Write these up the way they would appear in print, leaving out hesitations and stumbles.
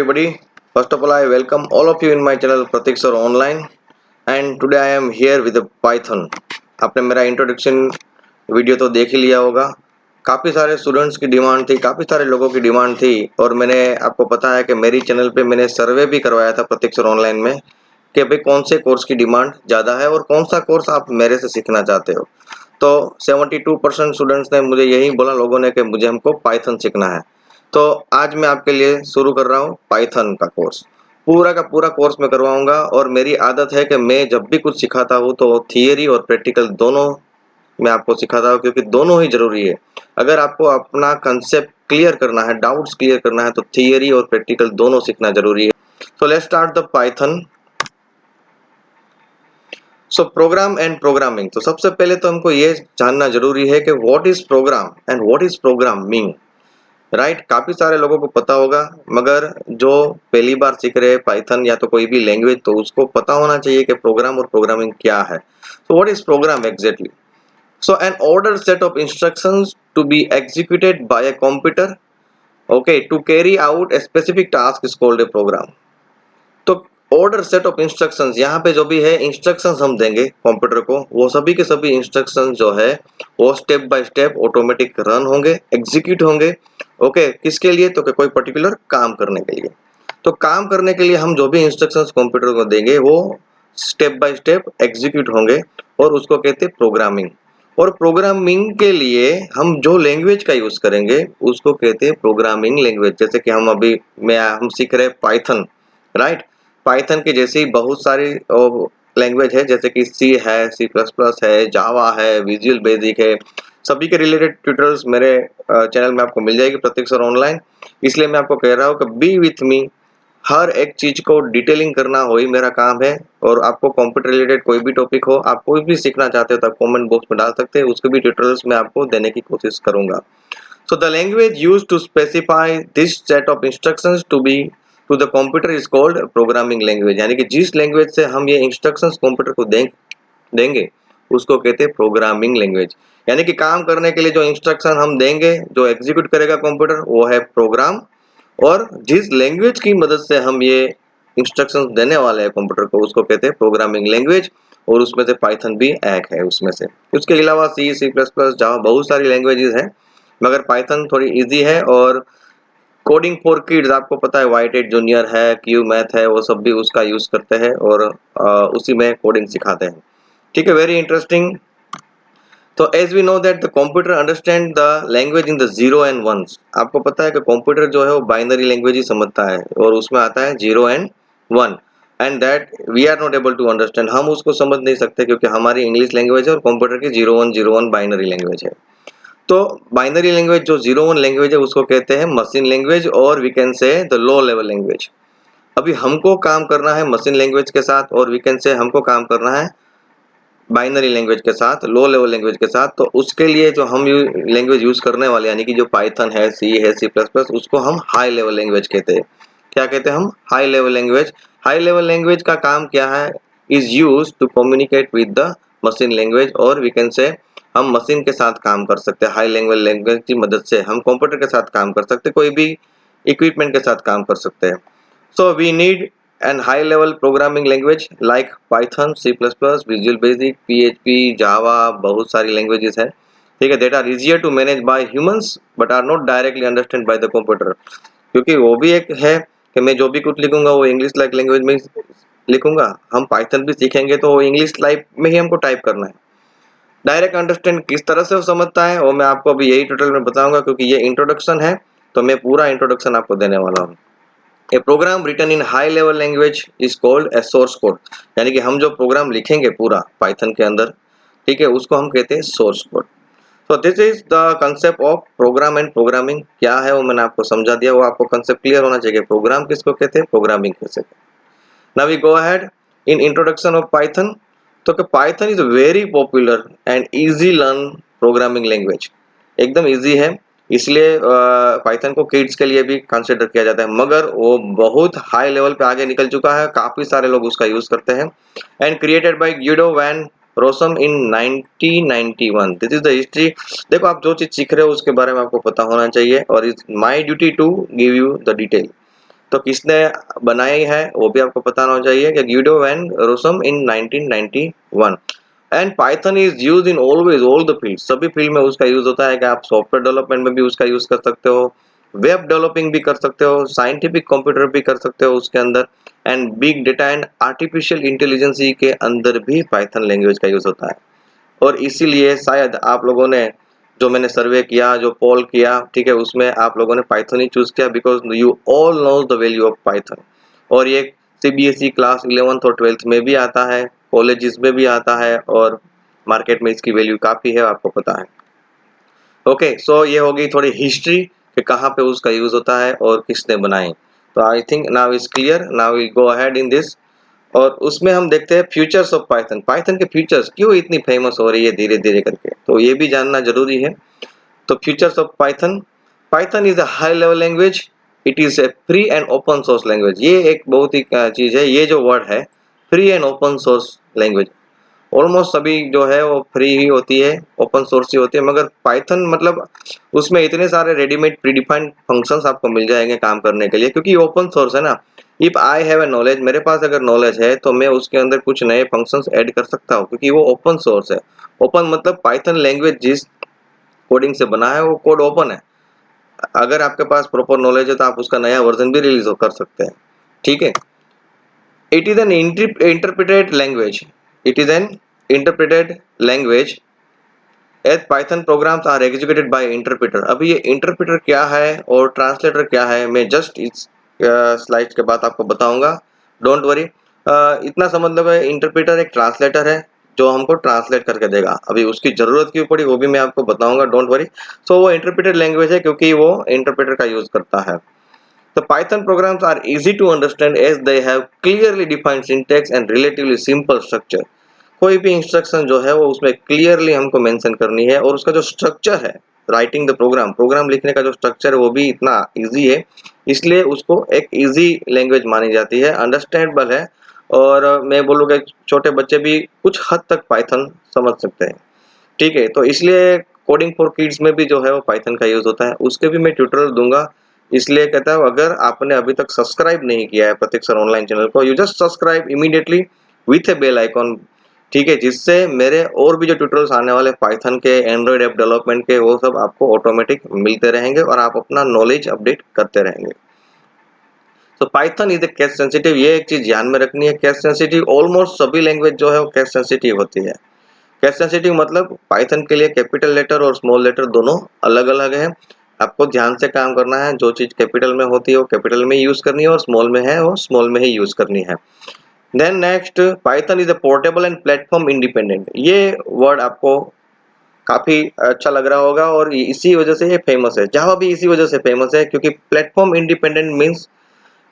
everybody. First of all, I welcome all of you in my channel Pratik Sir Online, and today I am here with a Python. आपने मेरा introduction video तो देख ही लिया होगा। काफ़ी सारे students की डिमांड थी, काफ़ी सारे लोगों की डिमांड थी, और मैंने आपको पता है कि मेरी चैनल पे मैंने सर्वे भी करवाया था प्रतीक सर ऑनलाइन में कि भाई कौन से कोर्स की डिमांड ज़्यादा है और कौन सा कोर्स आप मेरे से सीखना चाहते हो। तो 72% स्टूडेंट्स ने मुझे यही बोला, लोगों ने, कि मुझे हमको पाइथन सीखना है। तो आज मैं आपके लिए शुरू कर रहा हूँ पाइथन का कोर्स। पूरा का पूरा कोर्स मैं करवाऊंगा, और मेरी आदत है कि मैं जब भी कुछ सिखाता हूँ तो थियरी और प्रैक्टिकल दोनों मैं आपको सिखाता हूँ, क्योंकि दोनों ही जरूरी है। अगर आपको अपना कंसेप्ट क्लियर करना है, डाउट्स क्लियर करना है, तो थियरी और प्रैक्टिकल दोनों सीखना जरूरी है। So let's start the Python. So program and programming. तो सबसे पहले तो हमको ये जानना जरूरी है कि what is program and what is programming. Right, काफी सारे लोगों को पता होगा, मगर जो पहली बार सीख रहे हैं पाइथन या तो कोई भी लैंग्वेज, तो उसको पता होना चाहिए कि प्रोग्राम और प्रोग्रामिंग क्या है। So what is program exactly? So an order set of instructions to be executed by a computer, okay, to carry out a specific task is called a program. तो ऑर्डर सेट ऑफ इंस्ट्रक्शंस, यहाँ पे जो भी है instructions हम देंगे computer को, वो सभी के सभी इंस्ट्रक्शंस जो है वो step by step automatic run होंगे, एग्जीक्यूट होंगे। ओके, किसके लिए? तो कि कोई पर्टिकुलर काम करने के लिए। तो काम करने के लिए हम जो भी इंस्ट्रक्शंस कंप्यूटर को देंगे वो स्टेप बाय स्टेप एग्जीक्यूट होंगे, और उसको कहते हैं प्रोग्रामिंग। और प्रोग्रामिंग के लिए हम जो लैंग्वेज का यूज करेंगे उसको कहते हैं प्रोग्रामिंग लैंग्वेज। जैसे कि हम सीख रहे हैं पाइथन, राइट। पाइथन के जैसे ही बहुत सारी लैंग्वेज है, जैसे कि सी है, सी प्लस प्लस है, जावा है, विजुअल बेसिक है। सभी के रिलेटेड ट्यूटोरियल्स मेरे चैनल में आपको मिल जाएगी प्रतीक सर ऑनलाइन। इसलिए मैं आपको कह रहा हूँ कि बी विथ मी। हर एक चीज को डिटेलिंग करना वही मेरा काम है। और आपको कंप्यूटर रिलेटेड कोई भी टॉपिक हो, आप कोई भी सीखना चाहते हो, तो आप कमेंट बॉक्स में डाल सकते हैं, उसके भी डिटेल्स मैं आपको देने की कोशिश करूंगा। So the language used to specify this set of instructions to the computer is called programming language। यानी कि जिस लैंग्वेज से हम ये इंस्ट्रक्शंस कंप्यूटर को देंगे उसको कहते हैं प्रोग्रामिंग लैंग्वेज। यानी कि काम करने के लिए जो इंस्ट्रक्शन हम देंगे, जो एग्जीक्यूट करेगा कंप्यूटर, वो है प्रोग्राम। और जिस लैंग्वेज की मदद से हम ये इंस्ट्रक्शंस देने वाले हैं कंप्यूटर को, उसको कहते हैं प्रोग्रामिंग लैंग्वेज। और उसमें से पाइथन भी एक है उसमें से। उसके अलावा सी, सी प्लस प्लस, जावा, बहुत सारी लैंग्वेजेस हैं, मगर पाइथन थोड़ी इजी है। और कोडिंग फॉर किड्स, आपको पता है व्हाइट एड जूनियर है, क्यू मैथ है, वो सब भी उसका यूज करते हैं, और उसी में कोडिंग सिखाते हैं। ठीक है, वेरी इंटरेस्टिंग। तो as we know that the computer understand the language in the zero and ones. आपको पता है कि कंप्यूटर जो है वो बाइनरी लैंग्वेज ही समझता है, और उसमें आता है zero and one, and that we are not able to understand. हम उसको समझ नहीं सकते, क्योंकि हमारी इंग्लिश लैंग्वेज है और कंप्यूटर की जीरो वन बाइनरी लैंग्वेज है। तो बाइनरी लैंग्वेज जो जीरो वन लैंग्वेज है उसको कहते हैं मशीन लैंग्वेज, और we can say the low level language. अभी हमको काम करना है मशीन लैंग्वेज के साथ, और वी कैन से हमको काम करना है बाइनरी लैंग्वेज के साथ, लो लेवल लैंग्वेज के साथ। तो उसके लिए जो हम लैंग्वेज यूज करने वाले, यानी कि जो पाइथन है, सी प्लस प्लस, उसको हम हाई लेवल लैंग्वेज कहते हैं। क्या कहते हैं हम? High level language. High level language का काम क्या है? Is use to communicate with the machine language, और वी कैन से हम मशीन के साथ काम कर सकते हैं। हाई लेवल लैंग्वेज की मदद से हम कंप्यूटर के साथ काम कर सकते हैं, कोई भी इक्विपमेंट के साथ काम कर सकते हैं। So we need an high level programming language like Python, C++, Visual Basic, PHP, Java, बहुत सारी languages हैं, ठीक है, that are easier to manage by humans but are not directly understood by the computer। क्योंकि वो भी एक है कि मैं जो भी कुछ लिखूंगा वो इंग्लिश लाइक लैंग्वेज में लिखूंगा। हम पाइथन भी सीखेंगे तो वो इंग्लिश लाइक में ही हमको टाइप करना है। डायरेक्ट अंडरस्टैंड किस तरह से वो समझता है, वो मैं आपको अभी यही ट्यूटोरियल में बताऊंगा, क्योंकि ये इंट्रोडक्शन है, तो मैं पूरा इंट्रोडक्शन आपको देने वाला हूँ। A program written in high level language is called a source code. यानी कि हम जो प्रोग्राम लिखेंगे पूरा पाइथन के अंदर, ठीक है, उसको हम कहते हैं source code. So this is the concept of program and programming. क्या है वो मैंने आपको समझा दिया, वो आपको कंसेप्ट क्लियर होना चाहिए। प्रोग्राम किसको कहते हैं, प्रोग्रामिंग कैसे। Now we go ahead in introduction of Python. So Python is very popular and easy learn programming language. एकदम इजी है, इसलिए पाइथन को किड्स के लिए भी कंसिडर किया जाता है, मगर वो बहुत हाई लेवल पे आगे निकल चुका है, काफी सारे लोग उसका यूज करते हैं। And created by Guido van Rossum in 1991। This is the history. देखो, आप जो चीज सीख रहे हो उसके बारे में आपको पता होना चाहिए, और it's my duty to give you the detail. तो किसने बनाई है वो भी आपको पता होना चाहिए कि Guido van Rossum in 1991। And Python is use in always all the field, सभी फील्ड में उसका यूज होता है कि आप सॉफ्टवेयर डेवलपमेंट में भी उसका यूज कर सकते हो, वेब डेवलपिंग भी कर सकते हो, साइंटिफिक कंप्यूटर भी कर सकते हो उसके अंदर, and big data and artificial intelligence के अंदर भी पाइथन लैंग्वेज का यूज होता है। और इसीलिए शायद आप लोगों ने, जो मैंने सर्वे किया, जो पोल किया, ठीक है, उसमें आप लोगों ने पाइथन ही चूज किया because you all know the value of Python. और ये सीबीएसई क्लास 11th और 12th में भी आता है, कॉलेजेस में भी आता है, और मार्केट में इसकी वैल्यू काफ़ी है, आपको पता है। ओके, सो ये होगी थोड़ी हिस्ट्री कि कहाँ पे उसका यूज होता है और किसने बनाई। तो I think now is clear, now we go ahead in this. और उसमें हम देखते हैं फ्यूचर्स ऑफ पाइथन, पाइथन के फ्यूचर्स क्यों इतनी फेमस हो रही है धीरे धीरे करके, तो ये भी जानना जरूरी है। तो futures of Python, Python is a high level language, it is a free and open source language. ये एक बहुत ही चीज है, ये जो वर्ड है free and open source language, almost सभी जो है वो फ्री ही होती है, ओपन सोर्स ही होती है, मगर पाइथन मतलब उसमें इतने सारे रेडीमेड प्रीडिफाइंड फंक्शंस आपको मिल जाएंगे काम करने के लिए, क्योंकि ओपन सोर्स है ना। If I have a knowledge, मेरे पास अगर नॉलेज है तो मैं उसके अंदर कुछ नए फंक्शंस ऐड कर सकता हूँ, क्योंकि वो ओपन सोर्स है। ओपन मतलब पाइथन लैंग्वेज जिस कोडिंग से बना है वो कोड ओपन है, अगर आपके पास प्रॉपर नॉलेज है तो आप उसका नया वर्जन भी रिलीज कर सकते हैं, ठीक है। It is an interpreted language, it is an interpreted language as Python programs are executed by interpreter. अभी ये इंटरप्रेटर क्या है और ट्रांसलेटर क्या है, मैं जस्ट इस स्लाइड के बाद आपको बताऊंगा, डोंट वरी। इतना समझ लो कि इंटरप्रेटर एक ट्रांसलेटर है जो हमको ट्रांसलेट करके देगा, अभी उसकी जरूरत क्यों पड़ी वो भी मैं आपको बताऊंगा, डोंट वरी। सो वो इंटरप्रेटेड लैंग्वेज है क्योंकि वो इंटरप्रेटर का यूज करता है। The Python programs are easy to understand as they have clearly defined syntax and relatively simple structure। कोई भी इंस्ट्रक्शन जो है वो उसमें क्लियरली हमको मेंशन करनी है, और उसका जो स्ट्रक्चर है राइटिंग द प्रोग्राम, प्रोग्राम लिखने का जो स्ट्रक्चर है वो भी इतना इजी है, इसलिए उसको एक इजी लैंग्वेज मानी जाती है, अंडरस्टैंडेबल है। और मैं बोलूँगा छोटे बच्चे भी कुछ हद तक पाइथन समझ सकते हैं, ठीक है। तो इसलिए कोडिंग फॉर किड्स में भी जो है वो पाइथन का यूज होता है, उसके भी मैं ट्यूटोरियल दूंगा। इसलिए कहता हूँ अगर आपने अभी तक सब्सक्राइब नहीं किया है प्रतीक सर ऑनलाइन चैनल को, you just subscribe immediately with a bell icon, ठीक है, जिससे मेरे और भी जो ट्यूटोरियल्स आने वाले पाइथन के, एंड्रॉइड ऐप डेवलपमेंट के, वो सब आपको ऑटोमेटिक मिलते रहेंगे और आप अपना नॉलेज अपडेट करते रहेंगे। तो Python is a case sensitive, ये एक चीज ध्यान में रखनी है, केस सेंसिटिव ऑलमोस्ट सभी लैंग्वेज जो है वो केस सेंसिटिव होती है। केस सेंसिटिव मतलब पाइथन के लिए कैपिटल लेटर और स्मॉल लेटर दोनों अलग अलग है, आपको ध्यान से काम करना है, जो चीज कैपिटल में होती है वो कैपिटल में यूज करनी है, और स्मॉल में है वो स्मॉल में ही यूज करनी है। Then next, Python is a portable and platform independent, ये वर्ड आपको काफी अच्छा लग रहा होगा और इसी वजह से ये फेमस है। जावा भी इसी वजह से फेमस है क्योंकि platform independent means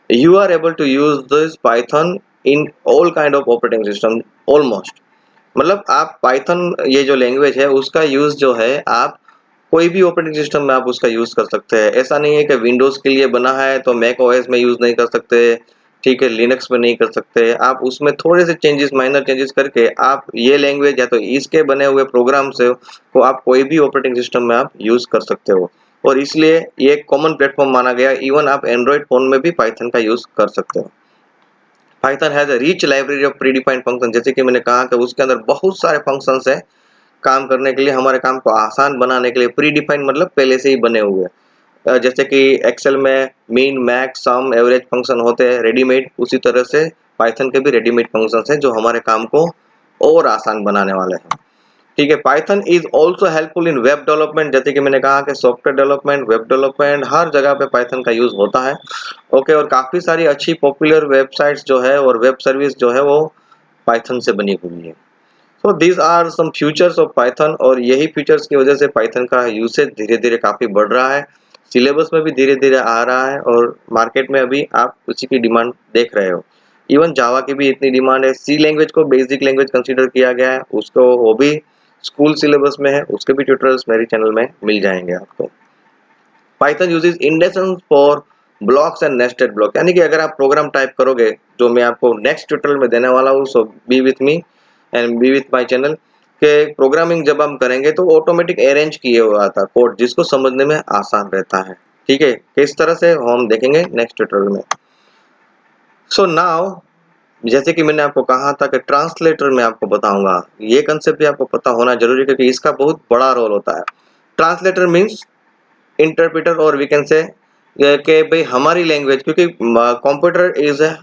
you are able to use this python in all kind of operating system almost। मतलब आप पाइथन ये जो लैंग्वेज है उसका यूज जो है आप कोई भी ऑपरेटिंग सिस्टम में आप उसका यूज कर सकते हैं। ऐसा नहीं है कि विंडोज के लिए बना है तो मैक ओएस में यूज नहीं कर सकते, ठीक है, लिनक्स में नहीं कर सकते, आप उसमें थोड़े से चेंजेस, माइनर चेंजेस करके आप ये लैंग्वेज या तो इसके बने हुए प्रोग्राम से को आप कोई भी ऑपरेटिंग सिस्टम में आप यूज कर सकते हो, और इसलिए ये एक कॉमन प्लेटफॉर्म माना गया। इवन आप एंड्रॉइड फोन में भी पाइथन का यूज कर सकते हो। Python has a rich library of predefined function, जैसे कि मैंने कहा कि उसके अंदर बहुत सारे फंक्शंस है काम करने के लिए, हमारे काम को आसान बनाने के लिए। प्री डिफाइंड मतलब पहले से ही बने हुए, जैसे कि एक्सेल में मीन, मैक्स, सम, एवरेज फंक्शन होते हैं रेडीमेड, उसी तरह से पाइथन के भी रेडीमेड फंक्शंस हैं जो हमारे काम को और आसान बनाने वाले हैं, ठीक है। Python is also helpful in web development, जैसे कि मैंने कहा कि सॉफ्टवेयर डेवलपमेंट, वेब डेवलपमेंट, हर जगह पे पाइथन का यूज होता है, ओके। और काफी सारी अच्छी पॉपुलर वेबसाइट्स जो है और वेब सर्विस जो है वो पाइथन से बनी हुई है। So these are some futures of Python, और यही फीचर्स की वजह से पाइथन का यूसेज धीरे धीरे काफी बढ़ रहा है, सिलेबस में भी धीरे धीरे आ रहा है, और मार्केट में अभी आप उसी की डिमांड देख रहे हो। इवन जावा की भी इतनी डिमांड है, सी लैंग्वेज को बेसिक लैंग्वेज कंसीडर किया गया है, उसको वो भी स्कूल सिलेबस में है, उसके भी ट्यूटोरियल्स मेरे चैनल में मिल जाएंगे आपको। Python uses indexes for blocks and nested block, यानी कि अगर आप प्रोग्राम टाइप करोगे, जो मैं आपको नेक्स्ट ट्यूटोरियल में देने वाला हूँ, so be with me and be with my channel, के प्रोग्रामिंग जब हम करेंगे तो ऑटोमेटिक अरेंज किए हुआ आता कोड, जिसको समझने में आसान रहता है, ठीक है। किस तरह से हम देखेंगे नेक्स्ट ट्यूटोरियल में। सो नाउ जैसे कि मैंने आपको कहा था कि ट्रांसलेटर मैं आपको बताऊंगा, ये कंसेप्ट भी आपको पता होना जरूरी है क्योंकि इसका बहुत बड़ा रोल होता है। ट्रांसलेटर मीन्स इंटरप्रेटर, और वी कैन से कि भाई हमारी लैंग्वेज, क्योंकि computer is a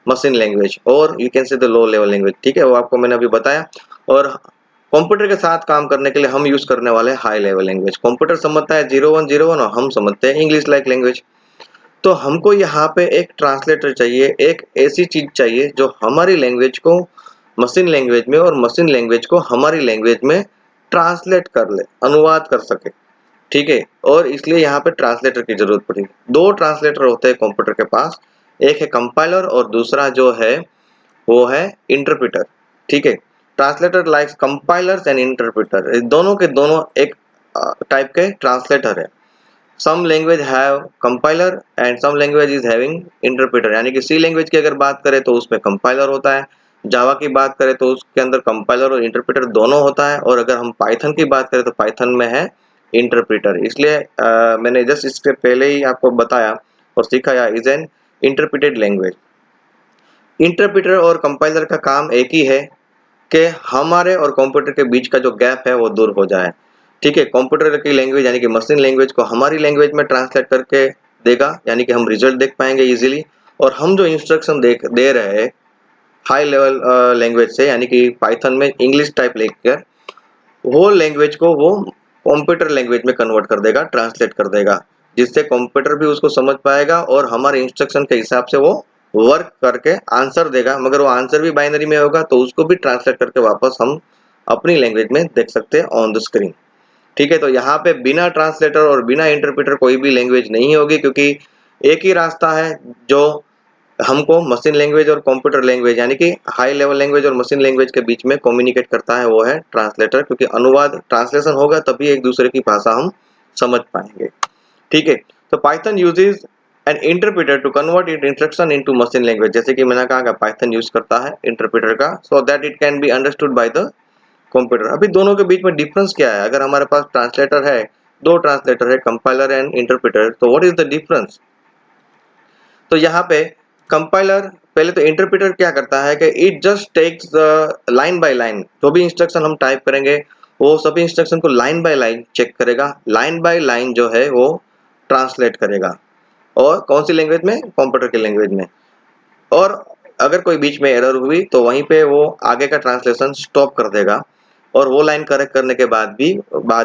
machine language और you can say the low level language, ठीक है, वो आपको मैंने अभी बताया। और कंप्यूटर के साथ काम करने के लिए हम यूज करने वाले हाई लेवल लैंग्वेज। कंप्यूटर समझता है 0101 और हम समझते हैं इंग्लिश लाइक लैंग्वेज। तो हमको यहाँ पे एक ट्रांसलेटर चाहिए, एक ऐसी चीज चाहिए जो हमारी लैंग्वेज को मशीन लैंग्वेज में और मशीन लैंग्वेज को हमारी लैंग्वेज में ट्रांसलेट कर ले, अनुवाद कर सके, ठीक है। और इसलिए यहाँ पे ट्रांसलेटर की जरूरत पड़ी। दो ट्रांसलेटर होते हैं कंप्यूटर के पास, एक है कंपाइलर और दूसरा जो है वो है इंटरप्रेटर, ठीक है। Translator like compilers and interpreter, दोनों के दोनों एक टाइप के ट्रांसलेटर है। Some language have compiler and some language is having interpreter, यानी कि सी लैंग्वेज की अगर बात करें तो उसमें कंपाइलर होता है, जावा की बात करें तो उसके अंदर कंपाइलर और इंटरप्रेटर दोनों होता है, और अगर हम पाइथन की बात करें तो पाइथन में है इंटरप्रेटर। इसलिए मैंने जस्ट इसके पहले ही आपको बताया और सिखाया is an interpreted language. Interpreter और कंपाइलर का काम एक ही है कि हमारे और कंप्यूटर के बीच का जो गैप है वो दूर हो जाए, ठीक है। कंप्यूटर की लैंग्वेज यानी कि मशीन लैंग्वेज को हमारी लैंग्वेज में ट्रांसलेट करके देगा, यानी कि हम रिजल्ट देख पाएंगे इजीली। और हम जो इंस्ट्रक्शन दे रहे हैं हाई लेवल लैंग्वेज से, यानी कि पाइथन में इंग्लिश टाइप लेकर वो लैंग्वेज को वो कंप्यूटर लैंग्वेज में कन्वर्ट कर देगा, ट्रांसलेट कर देगा, जिससे कंप्यूटर भी उसको समझ पाएगा और हमारे इंस्ट्रक्शन के हिसाब से वो वर्क करके आंसर देगा। मगर वो आंसर भी बाइनरी में होगा तो उसको भी ट्रांसलेट करके वापस हम अपनी लैंग्वेज में देख सकते हैं ऑन द स्क्रीन, ठीक है। तो यहाँ पे बिना ट्रांसलेटर और बिना इंटरप्रेटर कोई भी लैंग्वेज नहीं होगी, क्योंकि एक ही रास्ता है जो हमको मशीन लैंग्वेज और कंप्यूटर लैंग्वेज यानी कि हाई लेवल लैंग्वेज और मशीन लैंग्वेज के बीच में कम्युनिकेट करता है, वो है ट्रांसलेटर। क्योंकि अनुवाद ट्रांसलेशन होगा तभी एक दूसरे की भाषा हम समझ पाएंगे, ठीक है। तो Python uses an interpreter to convert it instruction into machine language, जैसे कि मैंने कहा कि पाइथन यूज करता है इंटरप्रेटर का, so that it can be understood by the computer. अभी दोनों के बीच में डिफरेंस क्या है? अगर हमारे पास ट्रांसलेटर है, दो ट्रांसलेटर है, कंपाइलर एंड इंटरप्रेटर, तो व्हाट इज द डिफरेंस? तो यहाँ पे कंपाइलर पहले तो इंटरप्रेटर क्या करता है कि it just takes line by line, जो भी इंस्ट्रक्शन हम टाइप करेंगे वो सभी इंस्ट्रक्शन को लाइन बाय लाइन चेक करेगा, लाइन बाय लाइन जो है वो ट्रांसलेट करेगा। और कौन सी लैंग्वेज में? कंप्यूटर की लैंग्वेज में। और अगर कोई बीच में एरर हुई तो वहीं पे वो आगे का ट्रांसलेशन स्टॉप कर देगा, और वो लाइन करेक्ट करने के बाद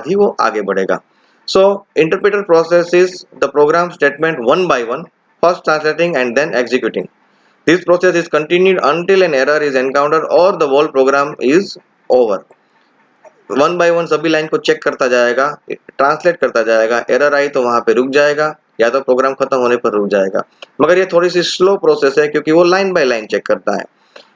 ही वो आगे बढ़ेगा। So interpreter process the program statement one by one, first translating and then executing. This process is continued until an error is encountered or the whole program is over. One by one सभी line को check करता जाएगा, translate करता जाएगा, error आई तो वहां पे रुक जाएगा या तो प्रोग्राम खत्म होने पर रुक जाएगा। मगर ये थोड़ी सी स्लो प्रोसेस है क्योंकि वो लाइन बाय लाइन चेक करता है।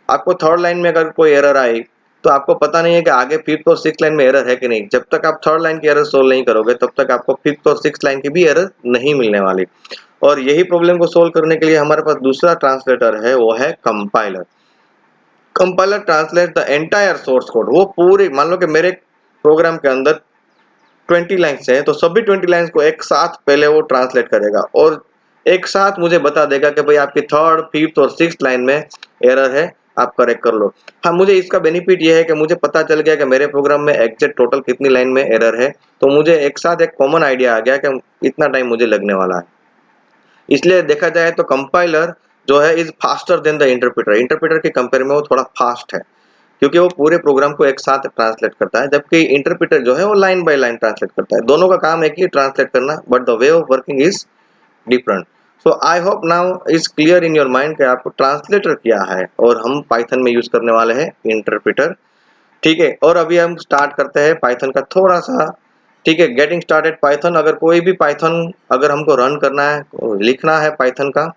आपको थर्ड लाइन में अगर कोई एरर आई तो आपको पता नहीं है कि आगे फिफ्थ और सिक्स लाइन में एरर है कि नहीं। जब तक आप थर्ड लाइन की एरर सोल्व नहीं करोगे तब तक आपको फिफ्थ और सिक्स लाइन की भी एरर नहीं मिलने वाली। और यही प्रॉब्लम को सोल्व करने के लिए हमारे पास दूसरा ट्रांसलेटर है, वो है compiler. Compiler translate the entire source code, वो पूरी, मान लो कि मेरे प्रोग्राम के अंदर 20 लाइन्स हैं तो सभी 20 लाइन्स को एक साथ पहले वो ट्रांसलेट करेगा और एक साथ मुझे बता देगा कि भाई आपकी थर्ड फिफ्थ और सिक्स लाइन में एरर है, आप करेक्ट कर लो। हाँ, मुझे इसका बेनिफिट ये है कि मुझे पता चल गया कि मेरे प्रोग्राम में एग्जैक्ट टोटल कितनी लाइन में एरर है, तो मुझे एक साथ एक कॉमन आइडिया आ गया कि इतना टाइम मुझे लगने वाला है। इसलिए देखा जाए तो कंपाइलर जो है is faster than the interpreter, interpreter के कंपेयर में वो थोड़ा फास्ट है क्योंकि वो पूरे प्रोग्राम को एक साथ ट्रांसलेट करता है, जबकि इंटरप्रेटर जो है वो लाइन बाय लाइन ट्रांसलेट करता है। दोनों का काम एक ही ट्रांसलेट करना, but the way of working is different. So I hope now is clear in your mind कि आपको ट्रांसलेटर क्या है और हम पाइथन में यूज करने वाले हैं इंटरप्रेटर, ठीक है। और अभी हम स्टार्ट करते हैं पाइथन का थोड़ा सा, ठीक है। गेटिंग स्टार्टेड पाइथन, अगर कोई भी पाइथन अगर हमको रन करना है, लिखना है पाइथन का,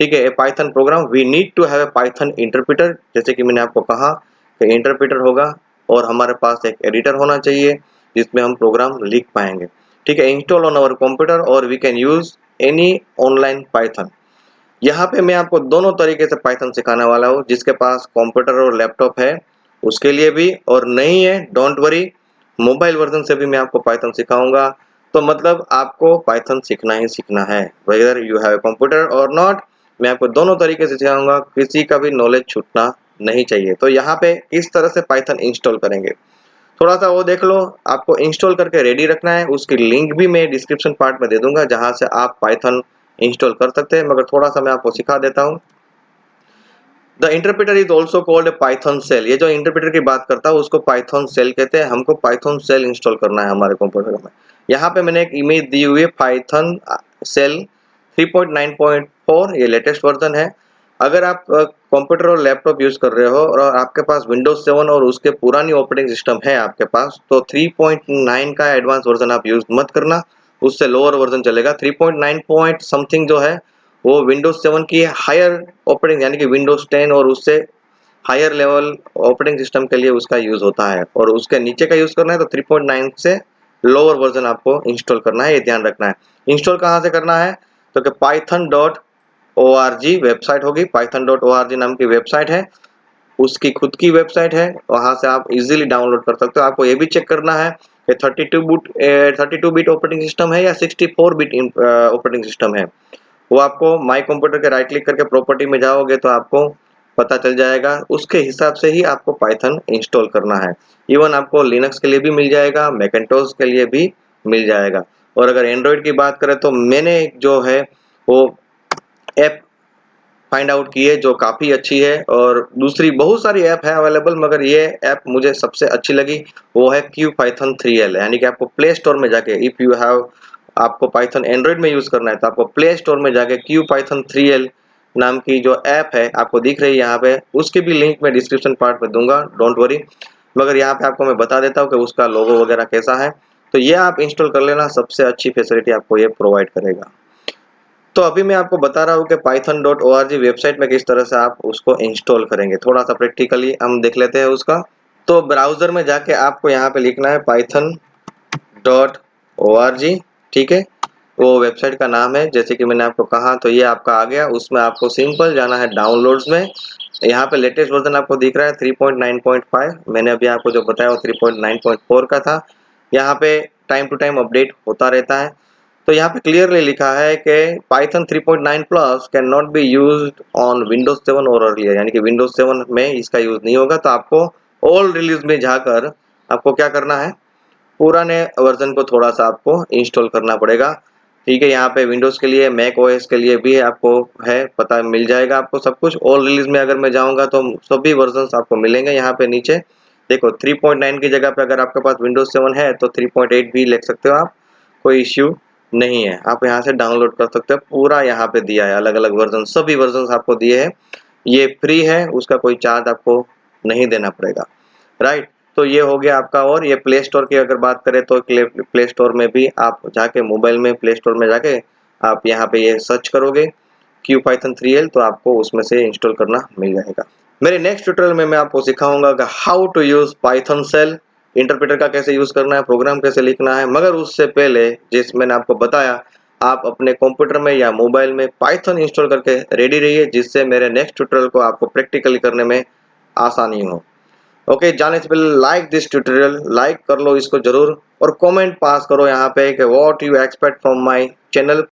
ठीक है, Python program, we need to have a Python interpreter. जैसे कि मैंने आपको कहा कि इंटरप्रेटर होगा और हमारे पास एक एडिटर होना चाहिए जिसमें हम प्रोग्राम लिख पाएंगे, ठीक है। इंस्टॉल ऑन आवर कंप्यूटर और we can use any online Python. यहाँ पे मैं आपको दोनों तरीके से पाइथन सिखाने वाला हूँ, जिसके पास कंप्यूटर और लैपटॉप है उसके लिए भी, और नहीं है डोंट वरी, मोबाइल वर्जन से भी मैं आपको पाइथन सिखाऊंगा। तो मतलब आपको पाइथन सीखना ही सीखना है, वेदर यू हैव कंप्यूटर और नॉट, मैं आपको दोनों तरीके से सिखाऊंगा, किसी का भी नॉलेज छूटना नहीं चाहिए। तो यहाँ पे किस तरह से पाइथन इंस्टॉल करेंगे थोड़ा सा वो देख लो। आपको इंस्टॉल करके रेडी रखना है, उसकी लिंक भी मैं डिस्क्रिप्शन पार्ट में दे दूंगा जहां से आप पाइथन इंस्टॉल कर सकते हैं, मगर थोड़ा सा मैं आपको सिखा देता हूँ। The interpreter is also called Python shell. ये जो इंटरप्रेटर की बात करता है उसको पाइथन सेल कहते हैं। हमको पाइथन सेल इंस्टॉल करना है हमारे कंप्यूटर में। यहाँ पे मैंने एक इमेज दी हुई है पाइथन सेल 3.9.4, ये लेटेस्ट वर्जन है। अगर आप कंप्यूटर और लैपटॉप यूज कर रहे हो और आपके पास विंडोज 7 और उसके पुरानी ऑपरेटिंग सिस्टम है आपके पास, तो 3.9 का एडवांस वर्जन आप यूज मत करना, उससे लोअर वर्जन चलेगा। 3.9 पॉइंट समथिंग जो है वो विंडोज 7 की हायर ऑपरेटिंग यानी कि विंडोज 10 और उससे हायर लेवल ऑपरेटिंग सिस्टम के लिए उसका यूज होता है, और उसके नीचे का यूज करना है तो 3.9 से लोअर वर्जन आपको इंस्टॉल करना है, ये ध्यान रखना है। इंस्टॉल कहाँ से करना है तो कि python.org वेबसाइट होगी, python.org नाम की वेबसाइट है, उसकी खुद की वेबसाइट है, वहां से आप इजीली डाउनलोड कर सकते हो। आपको ये भी चेक करना है कि 32 बिट ऑपरेटिंग सिस्टम है या 64 बिट ऑपरेटिंग सिस्टम है। वो आपको माई कंप्यूटर के राइट क्लिक करके प्रॉपर्टी में जाओगे तो आपको पता चल जाएगा, उसके हिसाब से ही आपको पाइथन इंस्टॉल करना है। इवन आपको लिनक्स के लिए भी मिल जाएगा, मैकिन्टोश के लिए भी मिल जाएगा। और अगर एंड्रॉइड की बात करें तो मैंने जो है वो ऐप फाइंड आउट की है जो काफ़ी अच्छी है, और दूसरी बहुत सारी ऐप है अवेलेबल, मगर ये ऐप मुझे सबसे अच्छी लगी, वो है क्यू पाइथन 3L। यानी कि आपको प्ले स्टोर में जाके, इफ़ यू हैव, आपको पाइथन एंड्रॉइड में यूज़ करना है तो आपको प्ले स्टोर में जाके क्यू पाइथन 3L नाम की जो ऐप है आपको दिख रही है यहाँ पे, उसकी भी लिंक मैं डिस्क्रिप्शन पार्ट में दूंगा, डोंट वरी। मगर यहाँ पे आपको मैं बता देता हूँ कि उसका लोगो वगैरह कैसा है, तो ये आप इंस्टॉल कर लेना, सबसे अच्छी फैसिलिटी आपको ये प्रोवाइड करेगा। तो अभी मैं आपको बता रहा हूँ कि python.org वेबसाइट में किस तरह से आप उसको इंस्टॉल करेंगे, थोड़ा सा प्रैक्टिकली हम देख लेते हैं उसका। तो ब्राउजर में जाके आपको यहाँ पे लिखना है python.org, ठीक है, वो वेबसाइट का नाम है। जैसे कि मैंने आपको कहा तो ये आपका आ गया, उसमें आपको सिंपल जाना है डाउनलोड्स में। यहाँ पे लेटेस्ट वर्जन आपको दिख रहा है 3.9.5, मैंने अभी आपको जो बताया वो 3.9.4 का था। यहाँ पे टाइम टू टाइम अपडेट होता रहता है। तो यहाँ पे क्लियरली लिखा है कि Python 3.9 plus can not be used on Windows 7 और अर्लियर, यानी कि विंडोज 7 में इसका यूज नहीं होगा। तो आपको ओल्ड रिलीज में जाकर आपको क्या करना है, पुराने वर्जन को थोड़ा सा आपको इंस्टॉल करना पड़ेगा, ठीक है। यहाँ पे विंडोज के लिए, मैक ओएस के लिए भी आपको है पता, मिल जाएगा आपको सब कुछ। ओल्ड रिलीज में अगर मैं जाऊँगा तो सभी वर्जन आपको मिलेंगे। यहाँ पे नीचे देखो 3.9 की जगह पे अगर आपके पास विंडोज 7 है तो 3.8 भी लिख सकते हो आप, कोई इश्यू नहीं है। आप यहाँ से डाउनलोड कर सकते हो, पूरा यहाँ पे दिया है, अलग अलग वर्जन, सभी वर्जन आपको दिए हैं। ये फ्री है, उसका कोई चार्ज आपको नहीं देना पड़ेगा, राइट। तो ये हो गया आपका। और ये प्ले स्टोर की अगर बात करें तो प्ले स्टोर में भी आप जाके, मोबाइल में प्ले स्टोर में जाके आप यहाँ पे ये सर्च करोगे क्यू पाइथन 3L तो आपको उसमें से इंस्टॉल करना मिल जाएगा। मेरे नेक्स्ट ट्यूटोरियल में मैं आपको सिखाऊंगा कि how to use Python shell, interpreter का कैसे यूज करना है, प्रोग्राम कैसे लिखना है। मगर उससे पहले जिस मैंने आपको बताया, आप अपने कंप्यूटर में या मोबाइल में पाइथन इंस्टॉल करके रेडी रहिए, जिससे मेरे नेक्स्ट ट्यूटोरियल को आपको प्रैक्टिकली करने में आसानी हो। ओके, जाने से पहले लाइक दिस ट्यूटोरियल, लाइक कर लो इसको जरूर, और कमेंट पास करो यहाँ पे कि what you expect from my channel.